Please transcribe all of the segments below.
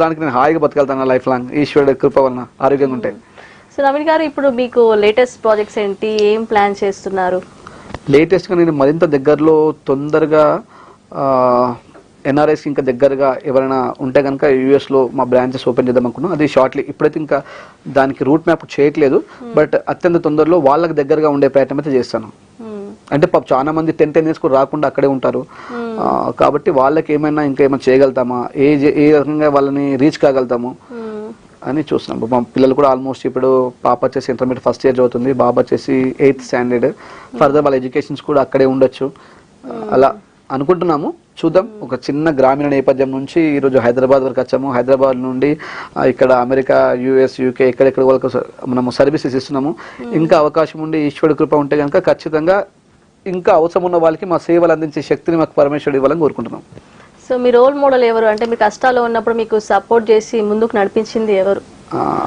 దానికి నేను హాయిగా బతకగలుగుతాను లైఫ్ లాంగ్, ఈశ్వరుడు కృప వలన ఆరోగ్యంగా ఉంటే. సో నవీన్ గారు, ఇప్పుడు మీకు లేటెస్ట్ ప్రాజెక్ట్స్ ఏంటి, ఏం ప్లాన్ చేస్తున్నారు? లేటెస్ట్గా నేను మరింత దగ్గరలో తొందరగా ఎన్ఆర్ఐస్ ఇంకా దగ్గరగా ఎవరైనా ఉంటే కనుక యూఎస్లో మా బ్రాంచెస్ ఓపెన్ చేద్దాం అనుకున్నాం. అది షార్ట్లీ, ఇప్పుడైతే ఇంకా దానికి రూట్ మ్యాప్ చేయట్లేదు, బట్ అత్యంత తొందరలో వాళ్ళకి దగ్గరగా ఉండే ప్రయత్నం అయితే చేస్తాను. అంటే చాలా మంది 10 years కూడా రాకుండా అక్కడే ఉంటారు, కాబట్టి వాళ్ళకి ఏమైనా ఇంకా ఏమైనా చేయగలుగుతామా, ఏ రకంగా వాళ్ళని రీచ్ కాగలుగుతాము అని చూస్తున్నాం. మా పిల్లలు కూడా ఆల్మోస్ట్ ఇప్పుడు పాప వచ్చేసి ఇంటర్మీడియట్ ఫస్ట్ ఇయర్ చదువుతుంది, బాబు వచ్చేసి 8th standard. ఫర్దర్ వాళ్ళ ఎడ్యుకేషన్స్ కూడా అక్కడే ఉండొచ్చు అలా అనుకుంటున్నాము. చూద్దాం. ఒక చిన్న గ్రామీణ నేపథ్యం నుంచి ఈరోజు హైదరాబాద్ వరకు వచ్చాము. హైదరాబాద్ నుండి ఇక్కడ అమెరికా, యుఎస్, యూకే ఎక్కడెక్కడ వాళ్ళకు మనము సర్వీసెస్ ఇస్తున్నాము. ఇంకా అవకాశం ఉండి ఈశ్వరుడు కృప ఉంటే కనుక ఖచ్చితంగా ఇంకా అవసరం ఉన్న వాళ్ళకి మా సేవలు అందించే శక్తిని మాకు పరమేశ్వరుడు ఇవ్వాలని కోరుకుంటున్నాం. సో మీ రోల్ మోడల్ ఎవరు? అంటే మీ కష్టాలు ఉన్నప్పుడు మీకు సపోర్ట్ చేసి ముందుకు నడిపించింది ఎవరు?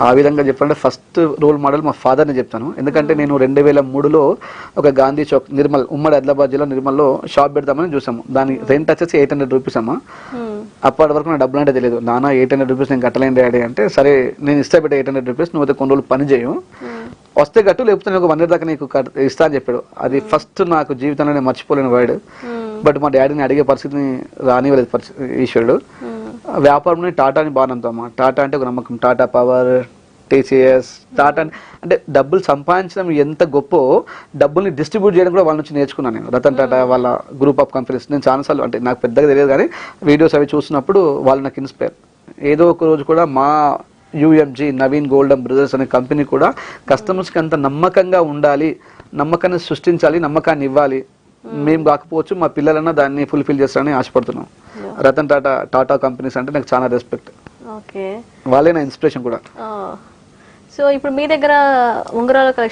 ఆ విధంగా చెప్పాలంటే ఫస్ట్ రోల్ మోడల్ మా ఫాదర్ని చెప్తాను. ఎందుకంటే నేను 2003లో ఒక గాంధీ చౌక్ నిర్మల్, ఉమ్మడి ఆదిలాబాద్ జిల్లా నిర్మల్లో షాప్ పెడతామని చూసాము. దాని రెంట్ వచ్చేసి 800 రూపీస్ అమ్మా. అప్పటి వరకు నా డబ్బులు అంటే తెలియదు. నాన్న 800 రూపీస్ నేను కట్టలేను డాడీ అంటే, సరే నేను ఇస్తా బిడ్డ 800 రూపీస్, నువ్వు అయితే కొన్ని రోజులు పని చేయు, వస్తే కట్టు, లేకపోతే నేను ఒక 1 year దాకా నీకు ఇస్తా అని చెప్పాడు. అది ఫస్ట్ నాకు జీవితంలో నేను మర్చిపోలేని వర్డ్. బట్ మా డాడీని అడిగే పరిస్థితిని రానివ్వలేదు ఈశ్వరుడు. వ్యాపారంలో టాటాని బాగా నమ్ముతామా. టాటా అంటే ఒక నమ్మకం. టాటా పవర్, టీసీఎస్, టాటా అంటే డబ్బులు సంపాదించడం ఎంత గొప్ప, డబ్బుల్ని డిస్ట్రిబ్యూట్ చేయడం కూడా వాళ్ళ నుంచి నేర్చుకున్నాను నేను. రతన్ టాటా వాళ్ళ గ్రూప్ ఆఫ్ కంపెనీస్ నేను చాలాసార్లు, అంటే నాకు పెద్దగా తెలియదు కానీ వీడియోస్ అవి చూసినప్పుడు వాళ్ళు నాకు ఇన్స్పైర్. ఏదో ఒక రోజు కూడా మా యూఎంజీ నవీన్ గోల్డెన్ బ్రదర్స్ అనే కంపెనీ కూడా కస్టమర్స్కి అంత నమ్మకంగా ఉండాలి, నమ్మకాన్ని సృష్టించాలి, నమ్మకాన్ని ఇవ్వాలి. మేము కాకపోవచ్చు, మా పిల్లలన్నా దాన్ని ఫుల్ఫిల్ చేస్తారని ఆశపడుతున్నాం. రతన్ టాటా, టాటా కంపెనీస్ అంటే నాకు చాలా రెస్పెక్ట్. వాళ్ళే నా ఇన్స్పిరేషన్ కూడా. సో ఇప్పుడు మీ దగ్గర ఉంగరాల కలెక్షన్